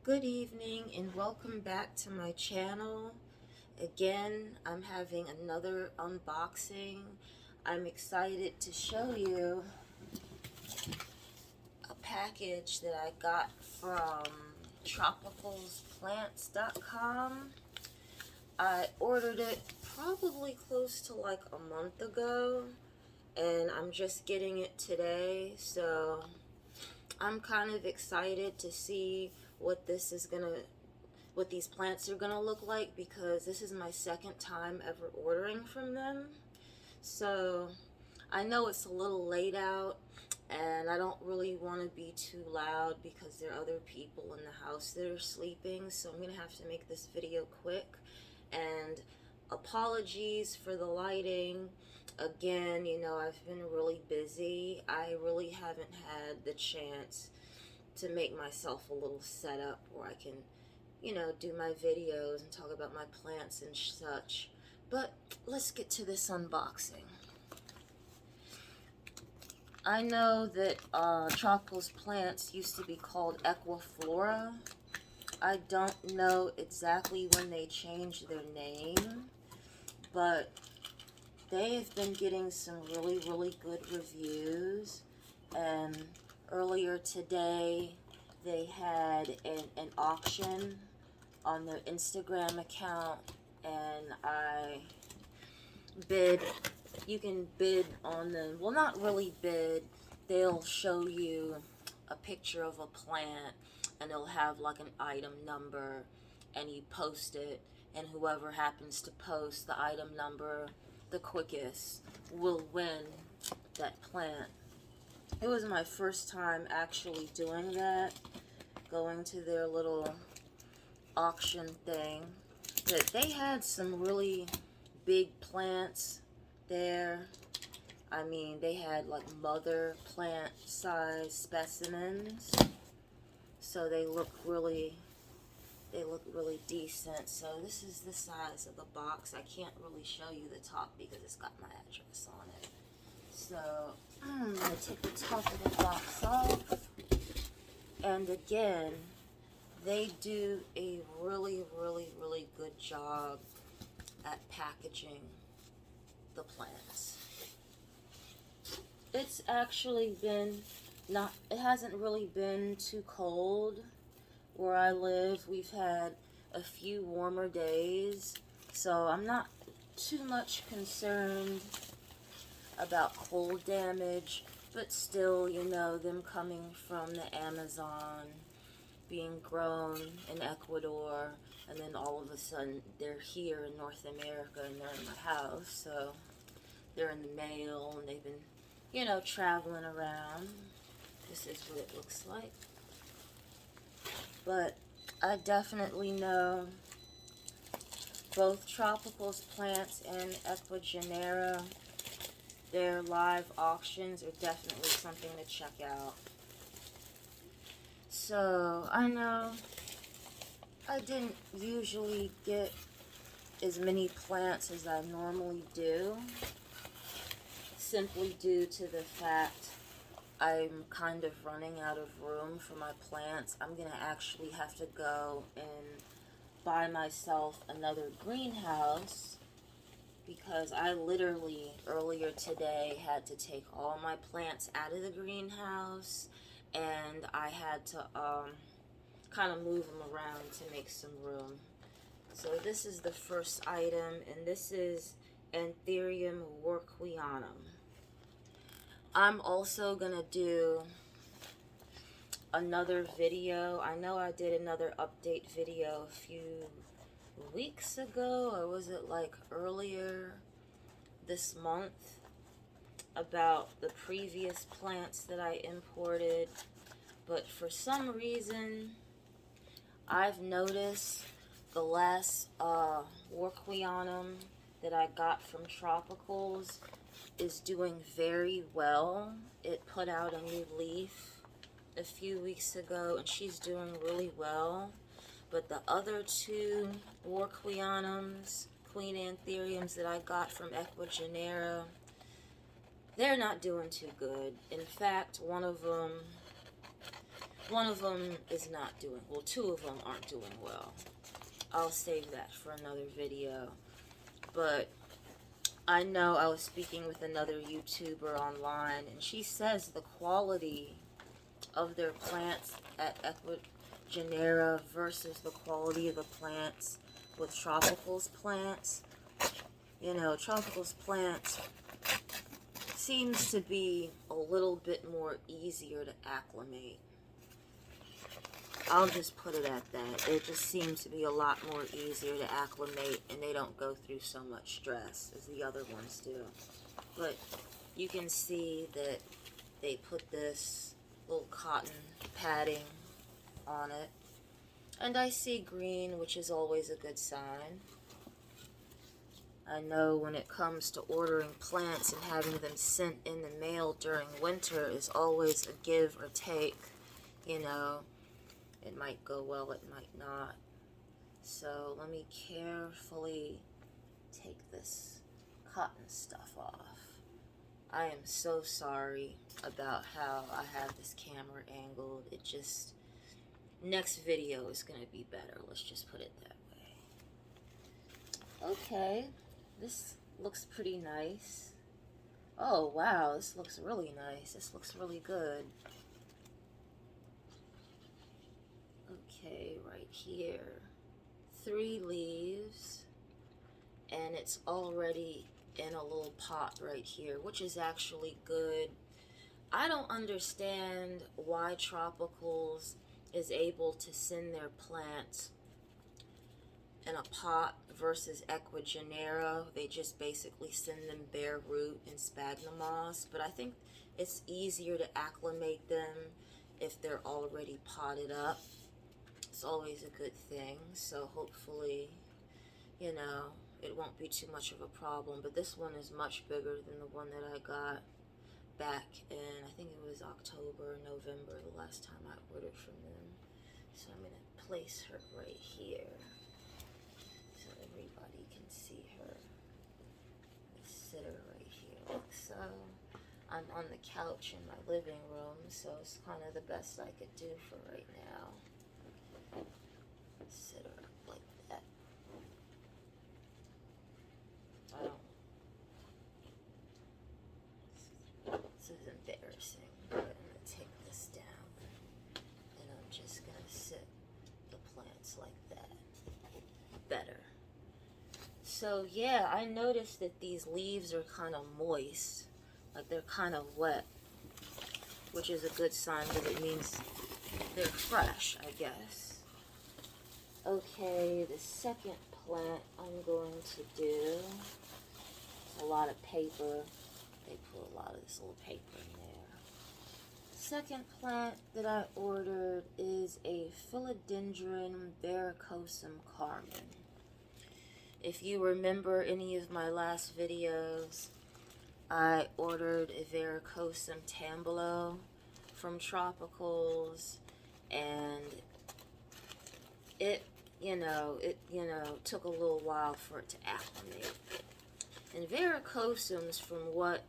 Good evening and welcome back to my channel. Again, I'm having another unboxing. I'm excited to show you a package that I got from tropicalsplants.com. I ordered it probably close to like a month ago, and I'm just getting it today, so I'm kind of excited to see what these plants are gonna look like, because this is my second time ever ordering from them. So I know it's a little late out and I don't really want to be too loud because there are other people in the house that are sleeping, so I'm gonna have to make this video quick. And apologies for the lighting. Again, I've been really busy. I really haven't had the chance to make myself a little setup where I can do my videos and talk about my plants and such. But let's get to this unboxing. I know that Tropical's plants used to be called Equiflora. I don't know exactly when they changed their name, but they have been getting some really, really good reviews. And earlier today, they had an auction on their Instagram account, and I bid. You can bid on them. Well, not really bid. They'll show you a picture of a plant, and it'll have like an item number, and you post it, and whoever happens to post the item number the quickest will win that plant. It was my first time actually doing that, going to their little auction thing. But they had some really big plants there. I mean, they had like mother plant size specimens, so they look really decent. So this is the size of the box. I can't really show you the top because it's got my address on it. So I'm going to take the top of the box off. And again, they do a really, really, really good job at packaging the plants. It's actually been it hasn't really been too cold where I live. We've had a few warmer days, so I'm not too much concerned about cold damage, but still, them coming from the Amazon, being grown in Ecuador, and then all of a sudden they're here in North America and they're in my house, so they're in the mail and they've been, traveling around. This is what it looks like. But I definitely know both Tropical's plants and Equigenera, their live auctions are definitely something to check out. So I know I didn't usually get as many plants as I normally do, simply due to the fact I'm kind of running out of room for my plants. I'm going to actually have to go and buy myself another greenhouse, because I literally earlier today had to take all my plants out of the greenhouse, and I had to kind of move them around to make some room. So this is the first item, and this is Anthurium warocqueanum. I'm also gonna do another video. I know I did another update video a few weeks ago, or was it like earlier this month, about the previous plants that I imported. But for some reason, I've noticed the last warocqueanum that I got from Tropicals is doing very well. It put out a new leaf a few weeks ago, and she's doing really well. But the other two warocqueanums, Queen Anthuriums, that I got from Equigenera, they're not doing too good. In fact, one of them One of them is not doing well. Two of them aren't doing well. I'll save that for another video. But I know I was speaking with another YouTuber online, and she says the quality of their plants at Ecuagenera versus the quality of the plants with Tropicals plants. You know, Tropicals plants seems to be a little bit more easier to acclimate. I'll just put it at that. It just seems to be a lot more easier to acclimate, and they don't go through so much stress as the other ones do. But you can see that they put this little cotton padding on it. And I see green, which is always a good sign. I know when it comes to ordering plants and having them sent in the mail during winter is always a give or take, you know. It might go well, it might not. So let me carefully take this cotton stuff off. I am so sorry about how I have this camera angled. It just, next video is going to be better. Let's just put it that way. Okay, this looks pretty nice. Oh wow, this looks really nice. This looks really good. Okay, right here, 3 leaves, and it's already in a little pot right here, which is actually good. I don't understand why Tropicals is able to send their plants in a pot versus Ecuagenera. They just basically send them bare root and sphagnum moss, but I think it's easier to acclimate them if they're already potted up. It's always a good thing, so hopefully, you know, it won't be too much of a problem. But this one is much bigger than the one that I got back in, I think it was October or November, the last time I ordered from them. So I'm going to place her right here so everybody can see her. Sit her right here. So I'm on the couch in my living room, so it's kind of the best I could do for right now. Sit her up like that. I don't. This is embarrassing, but I'm going to take this down, and I'm just going to sit the plants like that. Better. So yeah, I noticed that these leaves are kind of moist, like they're kind of wet, which is a good sign because it means they're fresh, I guess. Okay, the second plant I'm going to do, a lot of paper. They put a lot of this little paper in there. Second plant that I ordered is a Philodendron varicosum carmen. If you remember any of my last videos, I ordered a varicosum tambolo from Tropicals, and it took a little while for it to acclimate. And varicosums, from what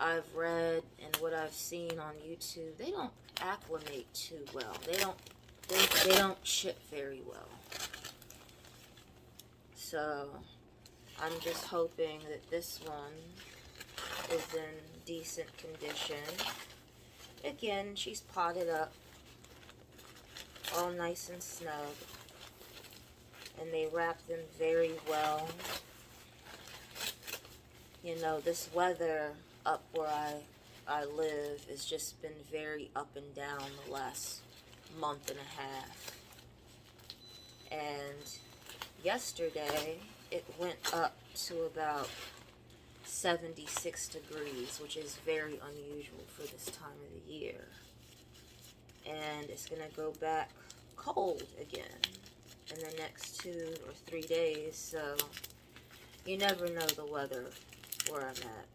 I've read and what I've seen on YouTube, they don't acclimate too well. They don't ship very well. So I'm just hoping that this one is in decent condition. Again, she's potted up, all nice and snug, and they wrap them very well. You know, this weather up where I live has just been very up and down the last month and a half. And yesterday it went up to about 76 degrees, which is very unusual for this time of the year. And it's going to go back cold again in the next 2 or 3 days, so you never know the weather where I'm at.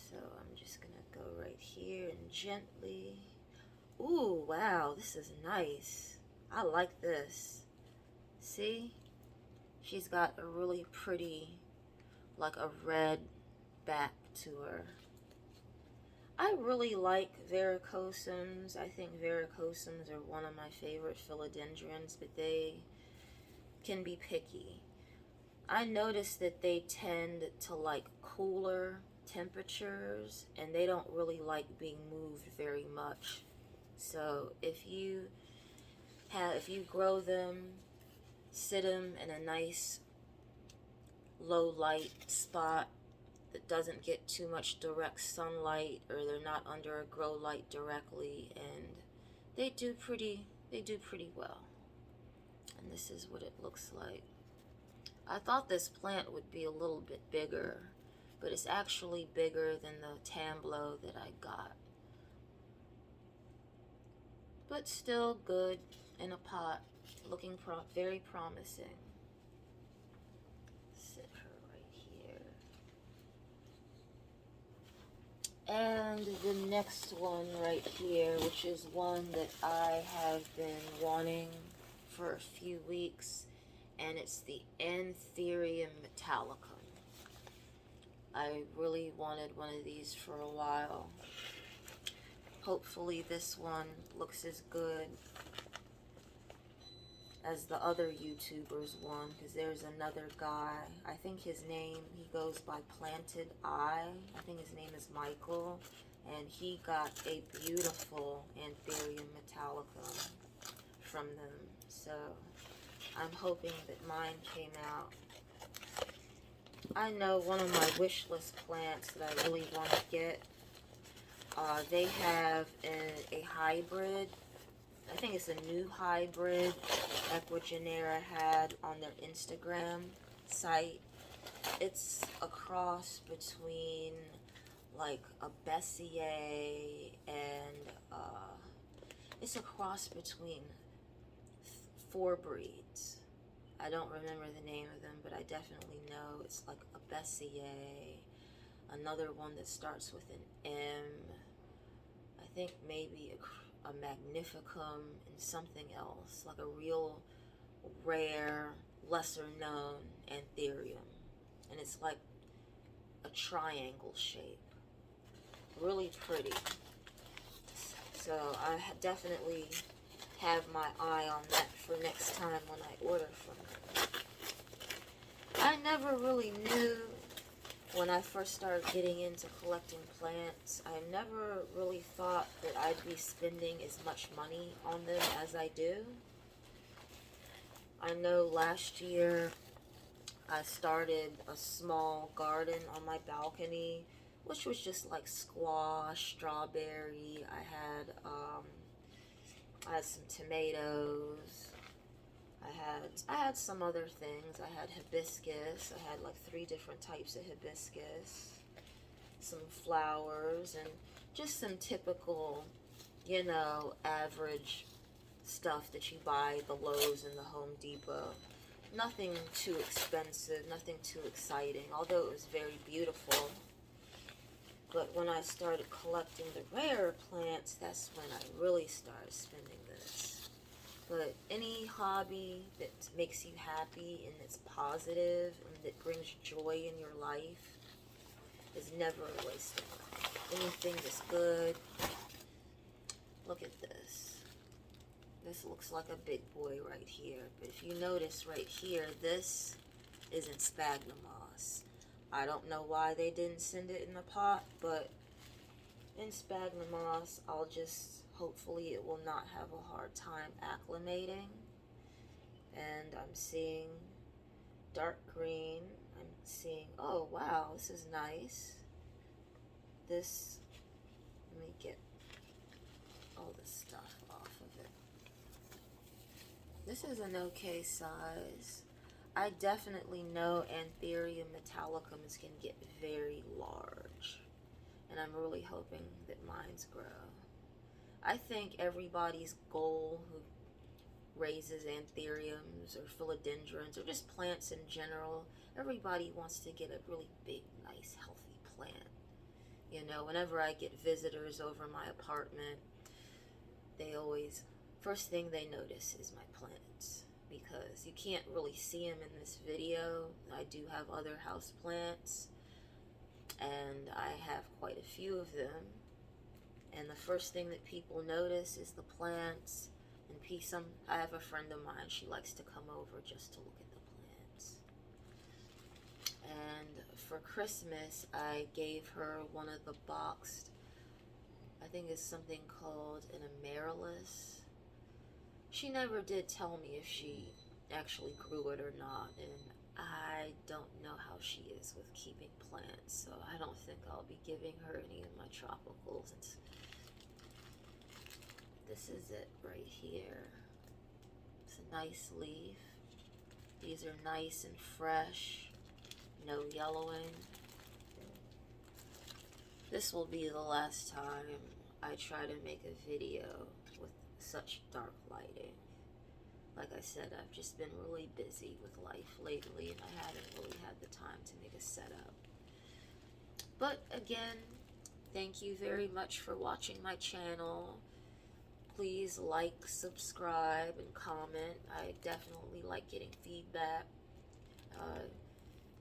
So I'm just going to go right here and gently... Ooh, wow, this is nice. I like this. See? She's got a really pretty, like a red back to her. I really like varicosums. I think varicosums are one of my favorite philodendrons, but they can be picky. I noticed that they tend to like cooler temperatures and they don't really like being moved very much. So if you grow them, sit them in a nice low light spot that doesn't get too much direct sunlight, or they're not under a grow light directly, and they do pretty well. And this is what it looks like. I thought this plant would be a little bit bigger, but it's actually bigger than the Tamblo that I got. But still good in a pot, looking very promising. Sit her right here. And the next one right here, which is one that I have been wanting for a few weeks, and it's the Anthurium metallicum. I really wanted one of these for a while. Hopefully this one looks as good as the other YouTuber's one, because there's another guy, I think his name, he goes by Planted Eye. I think his name is Michael, and he got a beautiful Anthurium metallicum from them. So I'm hoping that mine came out. I know one of my wish list plants that I really want to get, they have a hybrid. I think it's a new hybrid Equigenera had on their Instagram site. It's a cross between like a Bessier and it's a cross between 4 breeds. I don't remember the name of them, but I definitely know it's like a Bessier, another one that starts with an M, I think maybe a Magnificum, and something else, like a real rare, lesser known Anthurium. And it's like a triangle shape. Really pretty. So I definitely have my eye on that for next time when I order from them. I never really knew, when I first started getting into collecting plants, I never really thought that I'd be spending as much money on them as I do. I know last year I started a small garden on my balcony, which was just like squash, strawberry. I had some tomatoes. I had some other things. I had hibiscus. I had like 3 different types of hibiscus. Some flowers and just some typical, you know, average stuff that you buy at the Lowe's and the Home Depot. Nothing too expensive, nothing too exciting, although it was very beautiful. But when I started collecting the rarer plants, that's when I really started spending this. But any hobby that makes you happy and that's positive and that brings joy in your life is never a waste of money. Anything that's good. Look at this. This looks like a big boy right here. But if you notice right here, this isn't sphagnum moss. I don't know why they didn't send it in a pot, but in sphagnum moss, I'll just, hopefully it will not have a hard time acclimating. And I'm seeing dark green. I'm seeing, oh wow, this is nice. This, let me get all this stuff off of it. This is an okay size. I definitely know Anthurium metallicums can get very large, and I'm really hoping that mine's grow. I think everybody's goal who raises anthuriums or philodendrons or just plants in general, everybody wants to get a really big, nice, healthy plant. You know, whenever I get visitors over my apartment, they always, first thing they notice is my plants, because you can't really see them in this video. I do have other house plants, and I have quite a few of them. And the first thing that people notice is the plants. And I have a friend of mine, she likes to come over just to look at the plants. And for Christmas, I gave her one of the boxed, I think it's something called an amaryllis. She never did tell me if she actually grew it or not, and I don't know how she is with keeping plants, so I don't think I'll be giving her any of my tropicals. This is it right here. It's a nice leaf. These are nice and fresh, no yellowing. This will be the last time I try to make a video with such dark lighting. Like I said, I've just been really busy with life lately, and I haven't really had the time to make a setup. But again, thank you very much for watching my channel. Please like, subscribe, and comment. I definitely like getting feedback.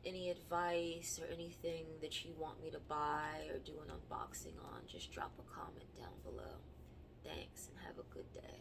Any advice or anything that you want me to buy or do an unboxing on, just drop a comment down below. Thanks, and have a good day.